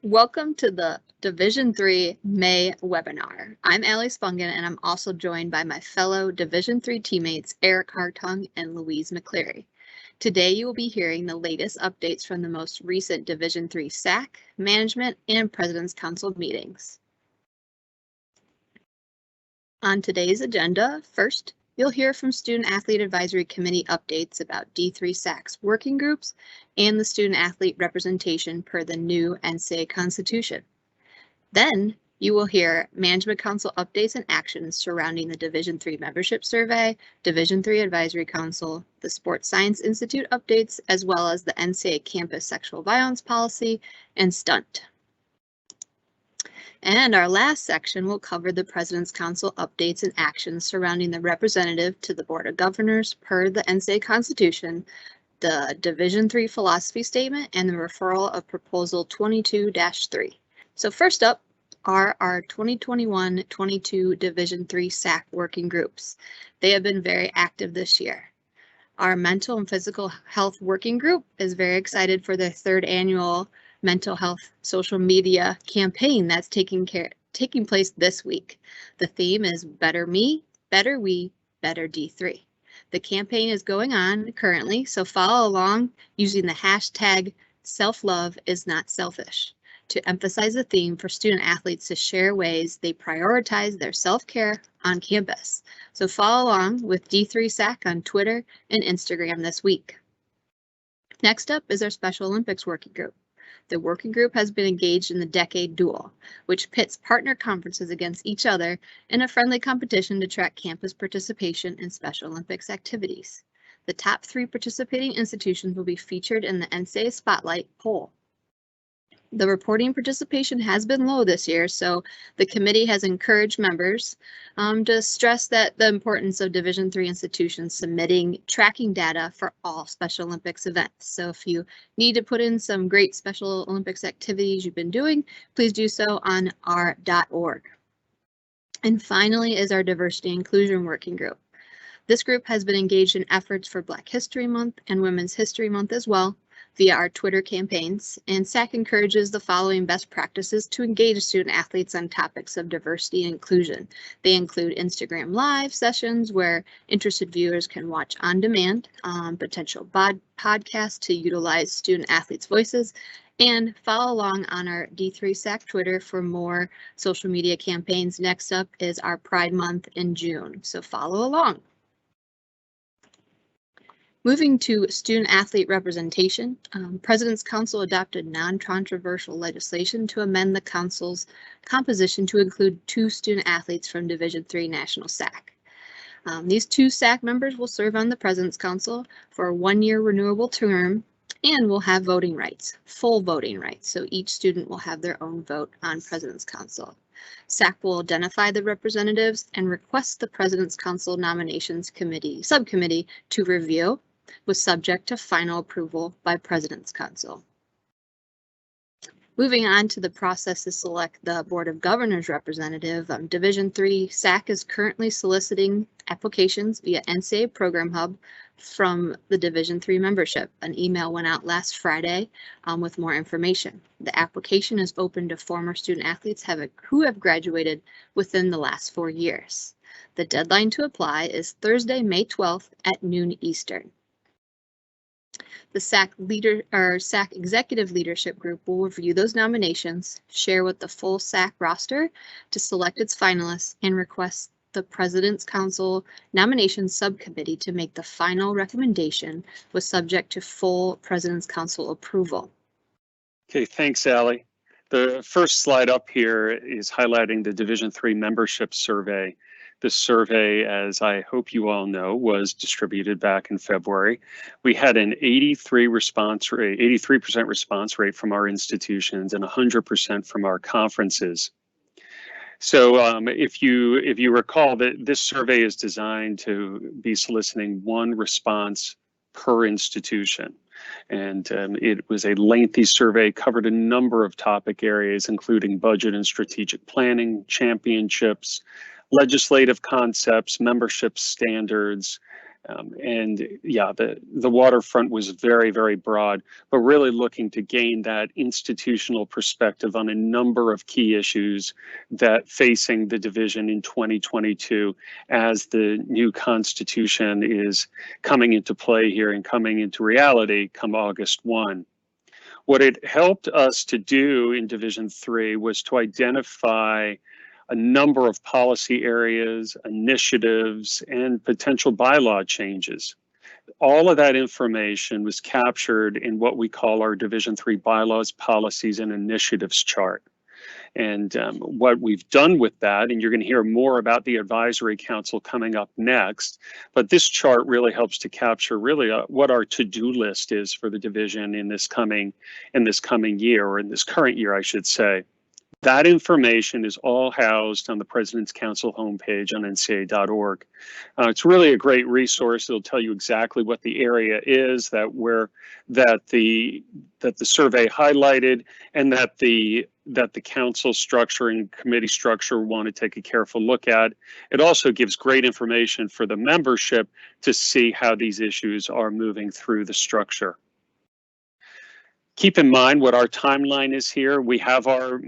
Welcome to the Division III May webinar. I'm Allie Spungen, and I'm also joined by my fellow Division III teammates Eric Hartung and Louise McCleary. Today you will be hearing the latest updates from the most recent Division III SAAC, Management, and President's Council meetings. On today's agenda, first, you'll hear from Student Athlete Advisory Committee updates about D3 SAAC's working groups and the student athlete representation per the new NCAA Constitution. Then you will hear Management Council updates and actions surrounding the Division III membership survey, Division III Advisory Council, the Sports Science Institute updates, as well as the NCAA campus sexual violence policy and stunt. And our last section will cover the President's Council updates and actions surrounding the representative to the Board of Governors per the NCAA Constitution, the Division III philosophy statement, and the referral of Proposal 22-3. So first up are our 2021-22 Division III SAAC working groups. They have been very active this year. Our mental and physical health working group is very excited for their third annual mental health social media campaign that's taking place this week. The theme is Better Me, Better We, Better D3. The campaign is going on currently, so follow along using the hashtag self-love is not selfish to emphasize the theme for student athletes to share ways they prioritize their self-care on campus. So follow along with D3 SAAC on Twitter and Instagram this week. Next up is our Special Olympics working group. The working group has been engaged in the Decade Duel, which pits partner conferences against each other in a friendly competition to track campus participation in Special Olympics activities. The top 3 participating institutions will be featured in the NCAA Spotlight poll. The reporting participation has been low this year, so the committee has encouraged members to stress that the importance of Division III institutions submitting tracking data for all Special Olympics events. So if you need to put in some great Special Olympics activities you've been doing, please do so on our.org. And finally is our Diversity Inclusion Working Group. This group has been engaged in efforts for Black History Month and Women's History Month as well, via our Twitter campaigns, and SAAC encourages the following best practices to engage student athletes on topics of diversity and inclusion. They include Instagram Live sessions where interested viewers can watch on demand, potential podcasts to utilize student athletes' voices, and follow along on our D3 SAAC Twitter for more social media campaigns. Next up is our Pride Month in June, so follow along. Moving to student athlete representation, President's Council adopted non-controversial legislation to amend the council's composition to include 2 student athletes from Division III National SAAC. These 2 SAAC members will serve on the President's Council for a 1-year renewable term and will have voting rights, full voting rights, so each student will have their own vote on President's Council. SAAC will identify the representatives and request the President's Council Nominations Subcommittee to review, with subject to final approval by President's Council. Moving on to the process to select the Board of Governors representative, Division III SAAC is currently soliciting applications via NCAA Program Hub from the Division III membership. An email went out last Friday with more information. The application is open to former student athletes who have graduated within the last 4 years. The deadline to apply is Thursday, May 12th at noon Eastern. The SAAC Executive Leadership Group will review those nominations, share with the full SAAC roster to select its finalists, and request the President's Council Nominations Subcommittee to make the final recommendation with subject to full President's Council approval. Okay, thanks, Allie. The first slide up here is highlighting the Division III membership survey. This survey, as I hope you all know, was distributed back in February. We had an 83% response rate from our institutions and 100% from our conferences. So if you recall that this survey is designed to be soliciting 1 response per institution. And it was a lengthy survey, covered a number of topic areas, including budget and strategic planning, championships, legislative concepts, membership standards, And yeah, the waterfront was very, very broad, but really looking to gain that institutional perspective on a number of key issues that facing the division in 2022 as the new constitution is coming into play here and coming into reality come August 1. What it helped us to do in Division 3 was to identify a number of policy areas, initiatives, and potential bylaw changes. All of that information was captured in what we call our Division 3 bylaws, policies, and initiatives chart. And what we've done with that, and you're going to hear more about the advisory council coming up next, but this chart really helps to capture really what our to-do list is for the division in this coming year, or in this current year, I should say. That information is all housed on the President's Council homepage on ncaa.org. It's really a great resource. It'll tell you exactly what the area is that the survey highlighted, and that the council structure and committee structure want to take a careful look at. It also gives great information for the membership to see how these issues are moving through the structure. Keep in mind what our timeline is here. We have our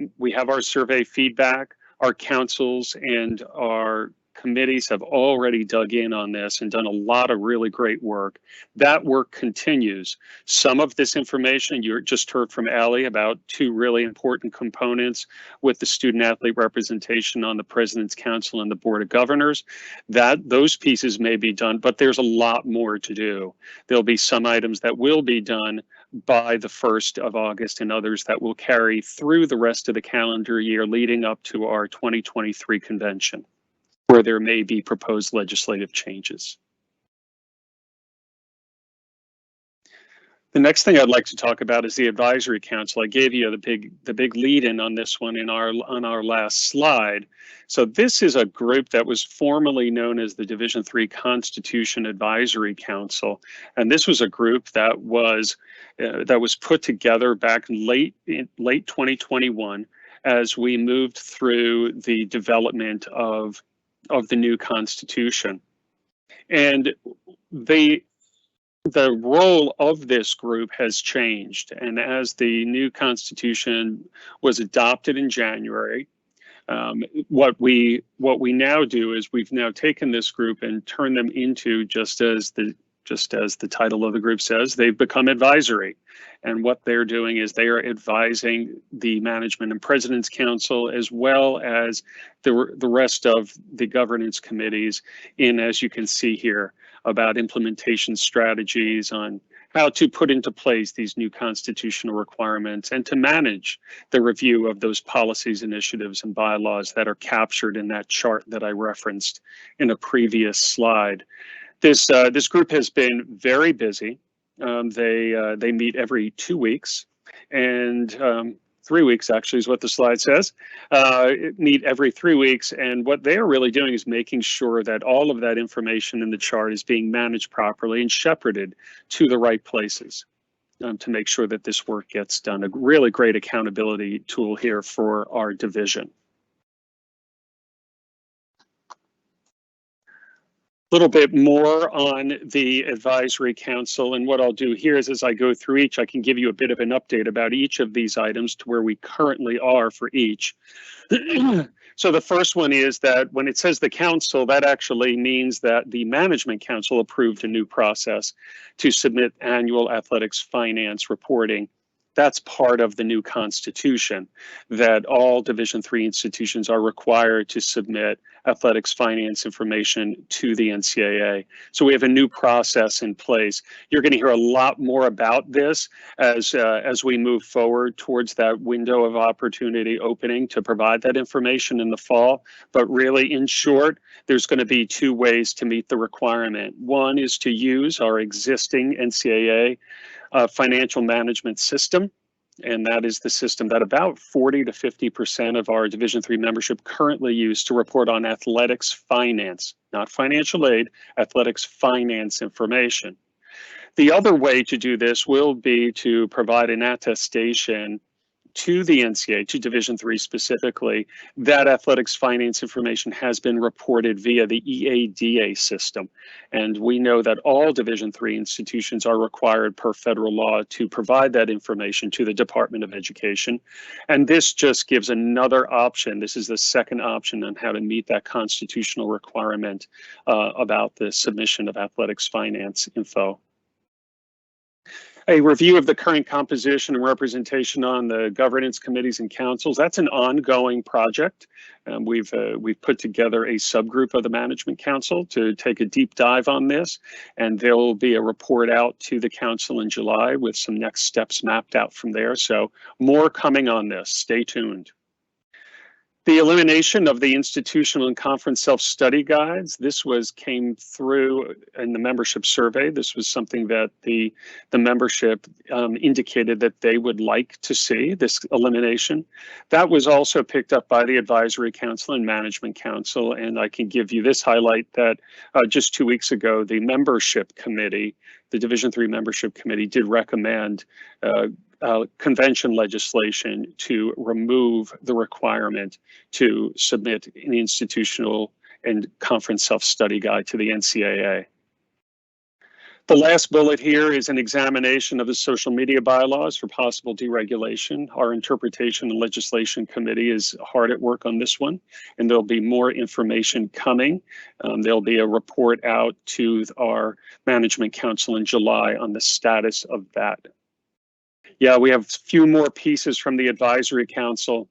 survey feedback. Our councils and our committees have already dug in on this and done a lot of really great work. That work continues. Some of this information, you just heard from Allie about two really important components with the student athlete representation on the President's Council and the Board of Governors. Those pieces may be done, but there's a lot more to do. There'll be some items that will be done by the 1st of August and others that will carry through the rest of the calendar year leading up to our 2023 convention, where there may be proposed legislative changes. The next thing I'd like to talk about is the advisory council. I gave you the big lead in on this one on our last slide. So this is a group that was formerly known as the Division 3 Constitution Advisory Council, and this was a group that was put together back in late 2021 as we moved through the development of the new constitution. And the role of this group has changed. And as the new constitution was adopted in January, what we now do is we've now taken this group and turned them into, just as the title of the group says, they've become advisory. And what they're doing is they are advising the management and President's Council, as well as the rest of the governance committees in, as you can see here, about implementation strategies on how to put into place these new constitutional requirements and to manage the review of those policies, initiatives, and bylaws that are captured in that chart that I referenced in a previous slide. This group has been very busy. They meet every 2 weeks, and 3 weeks actually is what the slide says. Meet every 3 weeks, and what they are really doing is making sure that all of that information in the chart is being managed properly and shepherded to the right places to make sure that this work gets done. A really great accountability tool here for our division. Little bit more on the advisory council, and what I'll do here is as I go through each, I can give you a bit of an update about each of these items to where we currently are for each. So the first one is that when it says the council, that actually means that the management council approved a new process to submit annual athletics finance reporting. That's part of the new constitution, that all Division III institutions are required to submit athletics finance information to the NCAA. So we have a new process in place. You're going to hear a lot more about this as we move forward towards that window of opportunity opening to provide that information in the fall. But really, in short, there's going to be two ways to meet the requirement. One is to use our existing NCAA financial management system, and that is the system that about 40 to 50% of our Division III membership currently use to report on athletics finance, not financial aid, athletics finance information. The other way to do this will be to provide an attestation to the NCAA, to Division III specifically, that athletics finance information has been reported via the EADA system. And we know that all Division III institutions are required per federal law to provide that information to the Department of Education. And this just gives another option. This is the second option on how to meet that constitutional requirement about the submission of athletics finance info. A review of the current composition and representation on the governance committees and councils. That's an ongoing project. We've put together a subgroup of the Management Council to take a deep dive on this, and there will be a report out to the council in July with some next steps mapped out from there. So more coming on this. Stay tuned. The elimination of the institutional and conference self-study guides. This came through in the membership survey. This was something that the membership indicated that they would like to see, this elimination. That was also picked up by the Advisory Council and Management Council. And I can give you this highlight that just 2 weeks ago, the membership committee, the Division III membership committee, did recommend convention legislation to remove the requirement to submit an institutional and conference self-study guide to the NCAA. The last bullet here is an examination of the social media bylaws for possible deregulation. Our Interpretation and Legislation Committee is hard at work on this one, and there'll be more information coming. There'll be a report out to our Management Council in July on the status of that. Yeah, we have a few more pieces from the Advisory Council.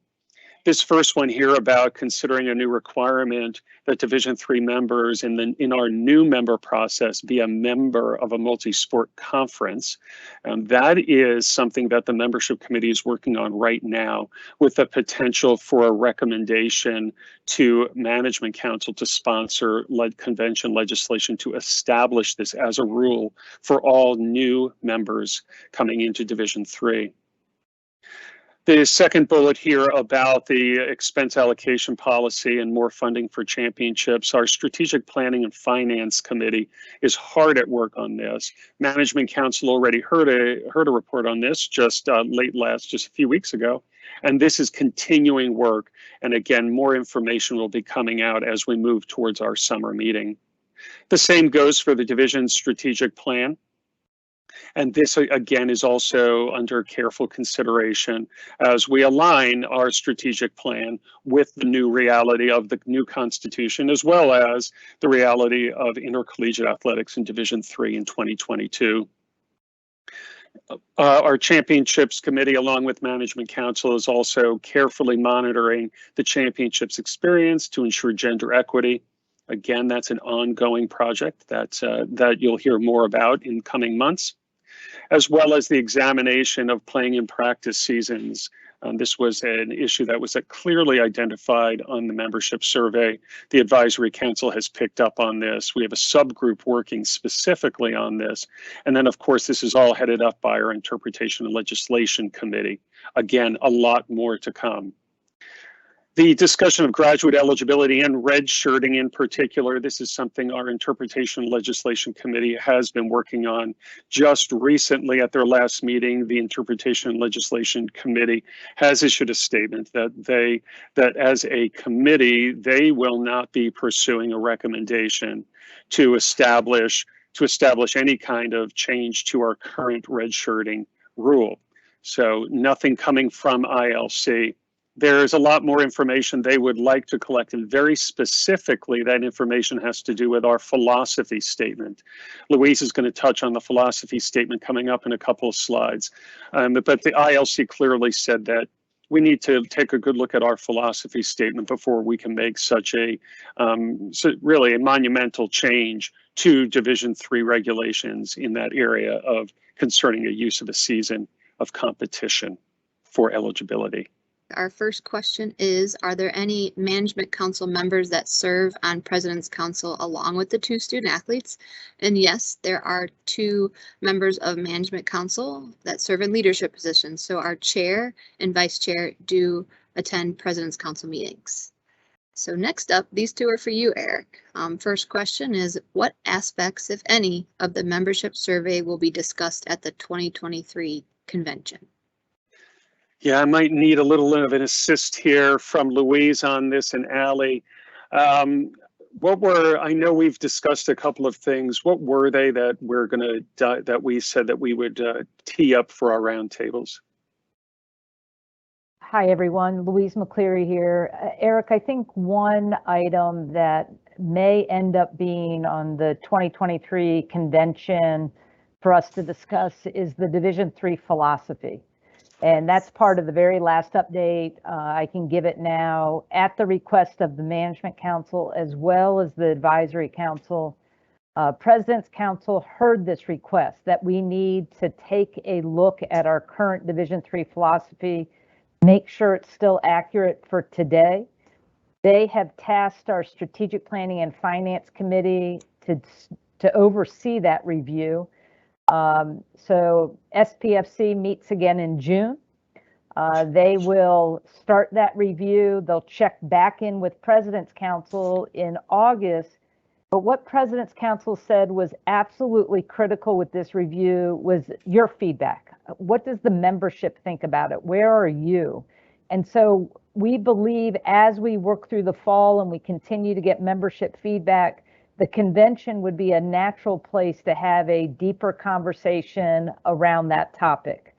This first one here about considering a new requirement that Division III members in our new member process be a member of a multi-sport conference. That is something that the membership committee is working on right now, with the potential for a recommendation to Management Council to sponsor convention legislation to establish this as a rule for all new members coming into Division III. The second bullet here about the expense allocation policy and more funding for championships. Our Strategic Planning and Finance Committee is hard at work on this. Management Council already heard a report on this just just a few weeks ago. And this is continuing work. And again, more information will be coming out as we move towards our summer meeting. The same goes for the division's strategic plan. And this, again, is also under careful consideration as we align our strategic plan with the new reality of the new Constitution, as well as the reality of intercollegiate athletics in Division III in 2022. Our Championships Committee, along with Management Council, is also carefully monitoring the championships experience to ensure gender equity. Again, that's an ongoing project that you'll hear more about in coming months, as well as the examination of playing in practice seasons. This was an issue that was clearly identified on the membership survey. The Advisory Council has picked up on this. We have a subgroup working specifically on this. And then, of course, this is all headed up by our Interpretation and Legislation Committee. Again, a lot more to come. The discussion of graduate eligibility and redshirting in particular, this is something our Interpretation and Legislation Committee has been working on. Just recently at their last meeting, the Interpretation and Legislation Committee has issued a statement that as a committee, they will not be pursuing a recommendation to establish any kind of change to our current redshirting rule. So nothing coming from ILC. There's a lot more information they would like to collect, and very specifically, that information has to do with our philosophy statement. Louise is going to touch on the philosophy statement coming up in a couple of slides. But the ILC clearly said that we need to take a good look at our philosophy statement before we can make such a really a monumental change to Division III regulations in that area of concerning the use of a season of competition for eligibility. Our first question is, are there any Management Council members that serve on President's Council along with the 2 student athletes? And yes, there are 2 members of Management Council that serve in leadership positions. So our chair and vice chair do attend President's Council meetings. So next up, these 2 are for you, Eric. First question is, what aspects, if any, of the membership survey will be discussed at the 2023 convention? Yeah, I might need a little of an assist here from Louise on this and Allie. I know we've discussed a couple of things. What were they that that we said that we would tee up for our roundtables? Hi, everyone. Louise McCleary here. Eric, I think one item that may end up being on the 2023 convention for us to discuss is the Division III philosophy. And that's part of the very last update. I can give it now at the request of the Management Council as well as the Advisory Council. President's Council heard this request that we need to take a look at our current Division III philosophy, make sure it's still accurate for today. They have tasked our Strategic Planning and Finance Committee to oversee that review. So SPFC meets again in June. They will start that review. They'll check back in with President's Council in August. But what President's Council said was absolutely critical with this review was your feedback. What does the membership think about it? Where are you? And so we believe as we work through the fall and we continue to get membership feedback, the convention would be a natural place to have a deeper conversation around that topic.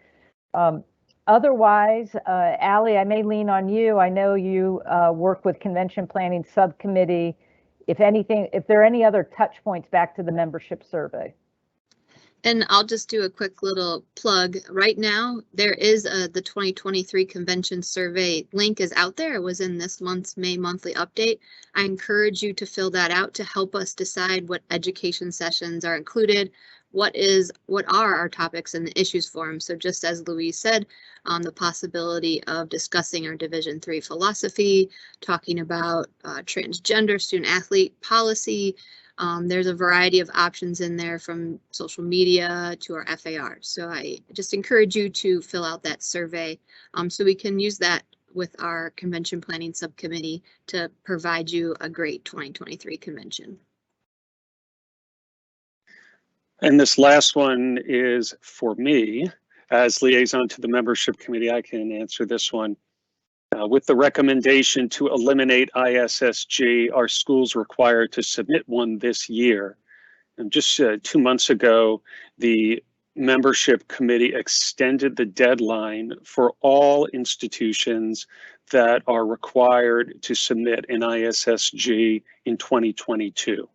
Otherwise, Allie, I may lean on you. I know you work with Convention Planning Subcommittee. If there are any other touch points back to the membership survey. And I'll just do a quick little plug. Right now, there is the 2023 convention survey link is out there. It was in this month's May monthly update. I encourage you to fill that out to help us decide what education sessions are included, what are our topics in the issues forum. So just as Louise said, on the possibility of discussing our Division III philosophy, talking about transgender student athlete policy. There's a variety of options in there from social media to our FAR. So I just encourage you to fill out that survey so we can use that with our convention planning subcommittee to provide you a great 2023 convention. And this last one is for me as liaison to the membership committee. I can answer this one. With the recommendation to eliminate ISSG, are schools required to submit one this year? And just 2 months ago, the membership committee extended the deadline for all institutions that are required to submit an ISSG in 2022.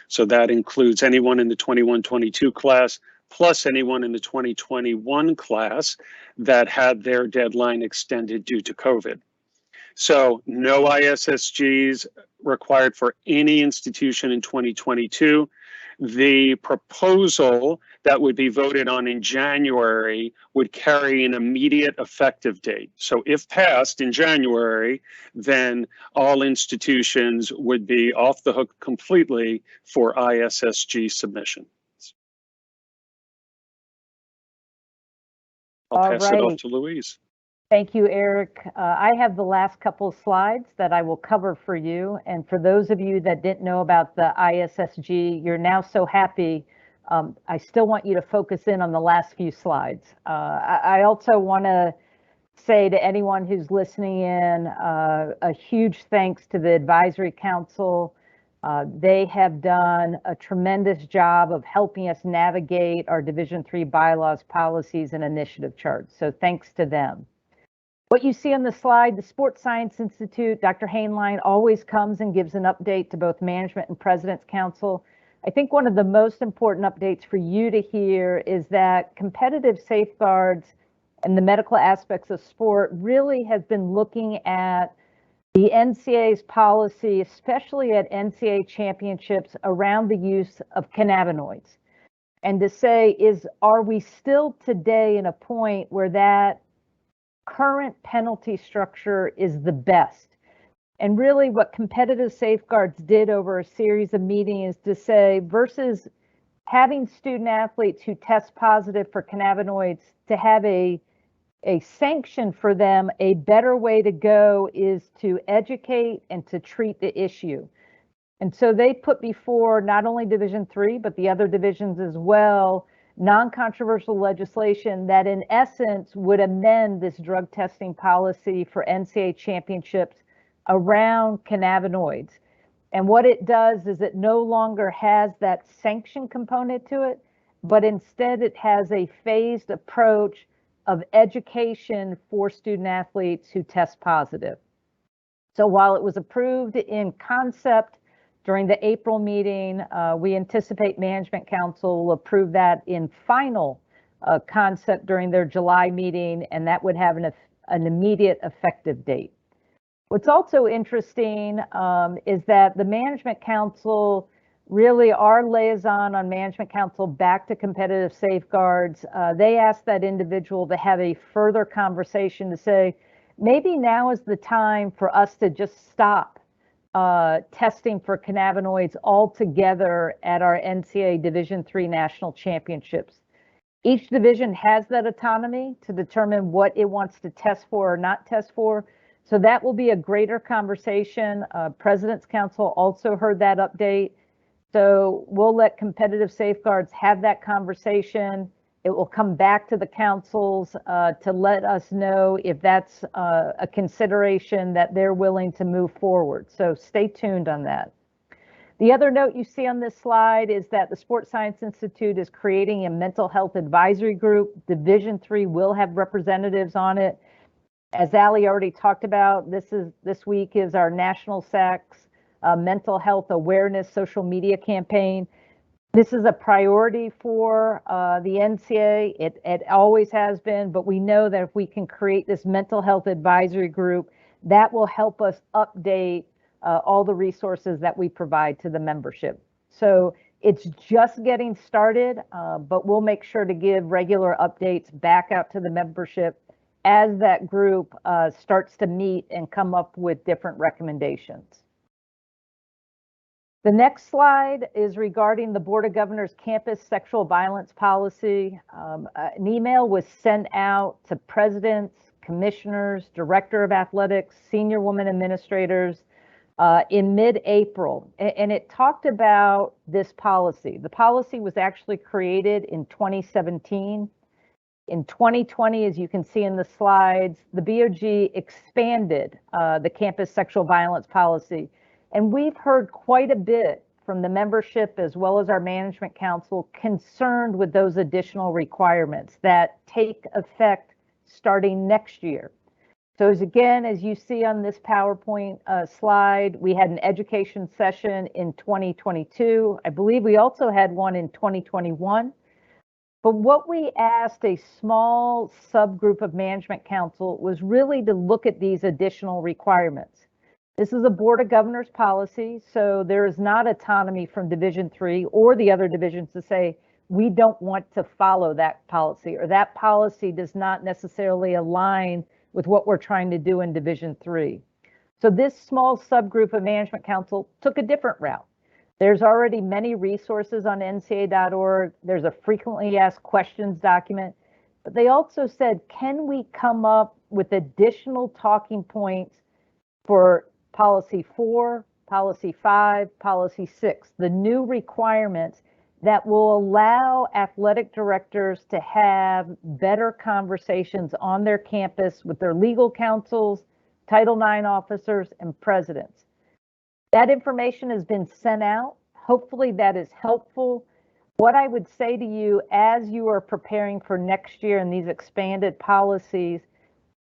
So that includes anyone in the 21-22 class, plus anyone in the 2021 class that had their deadline extended due to COVID. So no ISSGs required for any institution in 2022. The proposal that would be voted on in January would carry an immediate effective date. So if passed in January, then all institutions would be off the hook completely for ISSG submission. I'll pass it off to Louise. Thank you, Eric. I have the last couple of slides that I will cover for you. And for those of you that didn't know about the ISSG, you're now so happy. I still want you to focus in on the last few slides. I also want to say to anyone who's listening in, a huge thanks to the Advisory Council. They have done a tremendous job of helping us navigate our Division III bylaws, policies, and initiative charts. So thanks to them. What you see on the slide, the Sports Science Institute, Dr. Hainline always comes and gives an update to both management and President's Council. I think one of the most important updates for you to hear is that competitive safeguards and the medical aspects of sport really has been looking at the NCAA's policy, especially at NCAA championships, around the use of cannabinoids. And to say, are we still today in a point where that current penalty structure is the best? And really what competitive safeguards did over a series of meetings to say, versus having student athletes who test positive for cannabinoids, to have a sanction for them, a better way to go is to educate and to treat the issue. And so they put before not only Division III, but the other divisions as well, non-controversial legislation that in essence would amend this drug testing policy for NCAA championships around cannabinoids. And what it does is it no longer has that sanction component to it, but instead it has a phased approach of education for student athletes who test positive. So while it was approved in concept during the April meeting, we anticipate Management Council will approve that in final concept during their July meeting, and that would have an immediate effective date. What's also interesting is that the Management Council, really our liaison on Management Council back to competitive safeguards, they asked that individual to have a further conversation to say, maybe now is the time for us to just stop testing for cannabinoids altogether at our NCAA Division III National Championships. Each division has that autonomy to determine what it wants to test for or not test for. So that will be a greater conversation. President's Council also heard that update. So we'll let competitive safeguards have that conversation. It will come back to the councils to let us know if that's a consideration that they're willing to move forward. So stay tuned on that. The other note you see on this slide is that the Sports Science Institute is creating a mental health advisory group. Division III will have representatives on it. As Ali already talked about, this week is our National SAAC's mental health awareness social media campaign. This is a priority for the NCAA. It always has been, but we know that if we can create this mental health advisory group, that will help us update all the resources that we provide to the membership. So it's just getting started, but we'll make sure to give regular updates back out to the membership as that group starts to meet and come up with different recommendations. The next slide is regarding the Board of Governors campus sexual violence policy. An email was sent out to presidents, commissioners, director of athletics, senior women administrators in mid-April, and it talked about this policy. The policy was actually created in 2017. In 2020, as you can see in the slides, the BOG expanded the campus sexual violence policy. And we've heard quite a bit from the membership as well as our Management Council concerned with those additional requirements that take effect starting next year. So as you see on this PowerPoint slide, we had an education session in 2022. I believe we also had one in 2021. But what we asked a small subgroup of Management Council was really to look at these additional requirements. This is a Board of Governors policy, so there is not autonomy from Division III or the other divisions to say, we don't want to follow that policy, or that policy does not necessarily align with what we're trying to do in Division III. So this small subgroup of Management Council took a different route. There's already many resources on NCAA.org. There's a frequently asked questions document, but they also said, can we come up with additional talking points for Policy 4, Policy 5, Policy 6, the new requirements that will allow athletic directors to have better conversations on their campus with their legal counsels, Title IX officers, and presidents. That information has been sent out. Hopefully that is helpful. What I would say to you as you are preparing for next year and these expanded policies,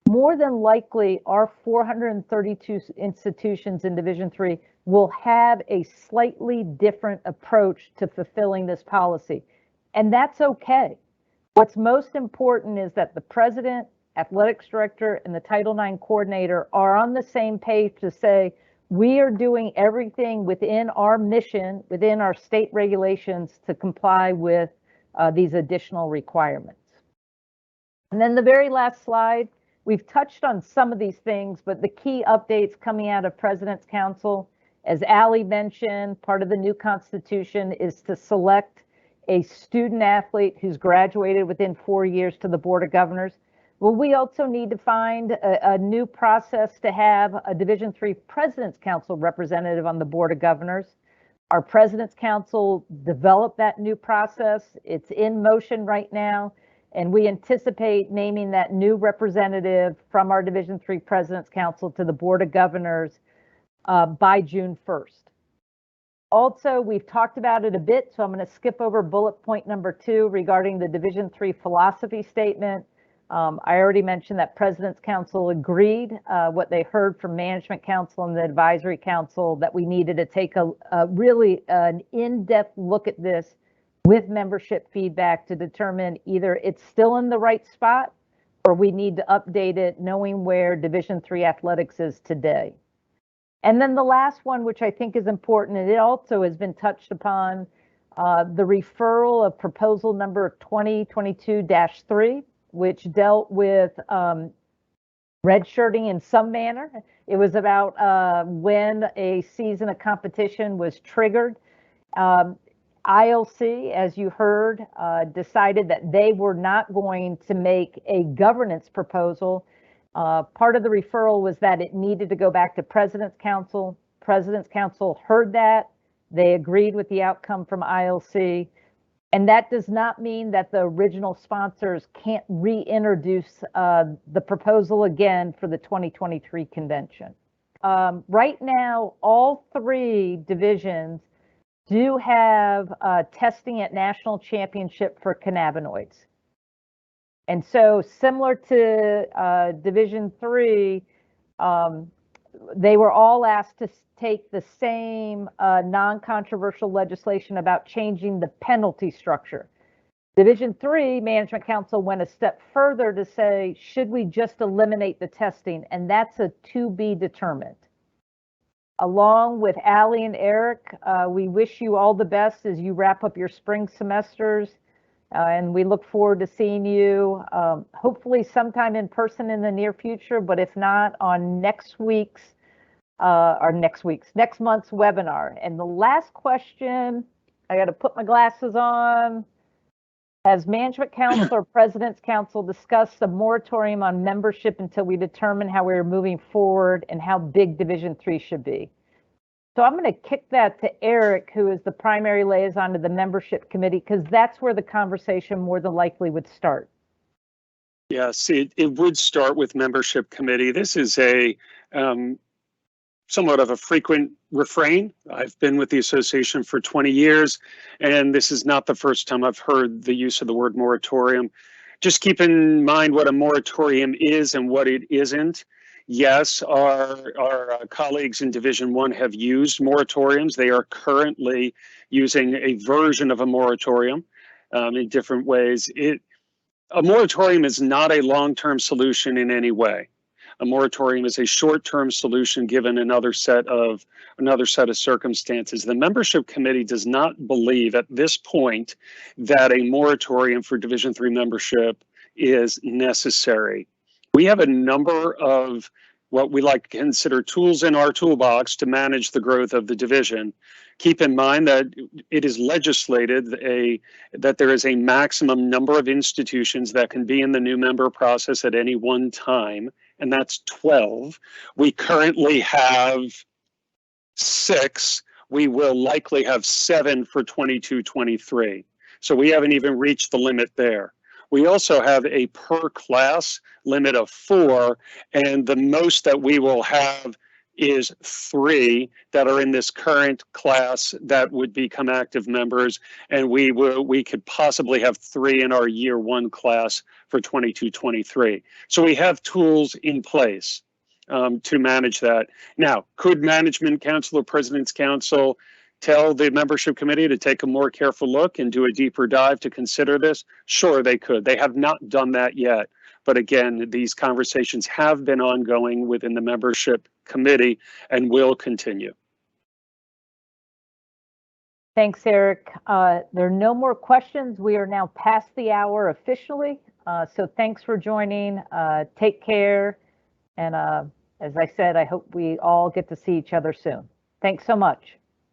more than likely our 432 institutions in Division III will have a slightly different approach to fulfilling this policy. And that's okay. What's most important is that the president, athletics director, and the Title IX coordinator are on the same page to say, we are doing everything within our mission, within our state regulations to comply with these additional requirements. And then the very last slide, we've touched on some of these things, but the key updates coming out of President's Council, as Ali mentioned, part of the new Constitution is to select a student athlete who's graduated within 4 years to the Board of Governors. Well, we also need to find a new process to have a Division III President's Council representative on the Board of Governors. Our President's Council developed that new process. It's in motion right now, and we anticipate naming that new representative from our Division III President's Council to the Board of Governors by June 1st. Also, we've talked about it a bit, so I'm going to skip over bullet point number 2 regarding the Division III philosophy statement. I already mentioned that President's Council agreed what they heard from Management Council and the Advisory Council, that we needed to take a really an in-depth look at this with membership feedback to determine either it's still in the right spot or we need to update it, knowing where Division III athletics is today. And then the last one, which I think is important, and it also has been touched upon, the referral of proposal number 2022-3, which dealt with redshirting in some manner. It was about when a season of competition was triggered. ILC, as you heard, decided that they were not going to make a governance proposal. Part of the referral was that it needed to go back to President's Council. President's Council heard that. They agreed with the outcome from ILC. And that does not mean that the original sponsors can't reintroduce the proposal again for the 2023 convention. Right now, all 3 divisions do have testing at national championship for cannabinoids. And so similar to Division III, they were all asked to take the same non-controversial legislation about changing the penalty structure. Division III Management Council went a step further to say, should we just eliminate the testing? And that's a to be determined. Along with Allie and Eric, we wish you all the best as you wrap up your spring semesters. And we look forward to seeing you hopefully sometime in person in the near future, but if not, on next month's webinar. And the last question, I got to put my glasses on. Has Management Council or President's Council discussed a moratorium on membership until we determine how we're moving forward and how big Division III should be? So I'm going to kick that to Eric, who is the primary liaison to the membership committee, because that's where the conversation more than likely would start. Yes, it would start with membership committee. This is a somewhat of a frequent refrain. I've been with the association for 20 years, and this is not the first time I've heard the use of the word moratorium. Just keep in mind what a moratorium is and what it isn't. Yes, our colleagues in Division I have used moratoriums. They are currently using a version of a moratorium in different ways. A moratorium is not a long-term solution in any way. A moratorium is a short-term solution given another set of circumstances. The membership committee does not believe at this point that a moratorium for Division III membership is necessary. We have a number of what we like to consider tools in our toolbox to manage the growth of the division. Keep in mind that it is legislated that there is a maximum number of institutions that can be in the new member process at any one time, and that's 12. We currently have 6. We will likely have 7 for 22-23. So we haven't even reached the limit there. We also have a per class limit of 4, and the most that we will have is 3 that are in this current class that would become active members, and we could possibly have 3 in our year 1 class for 22-23. So we have tools in place to manage that. Now, could Management Council or President's Council tell the membership committee to take a more careful look and do a deeper dive to consider this? Sure, they could. They have not done that yet. But again, these conversations have been ongoing within the membership committee and will continue. Thanks, Eric. There are no more questions. We are now past the hour officially. So thanks for joining. Take care. And as I said, I hope we all get to see each other soon. Thanks so much.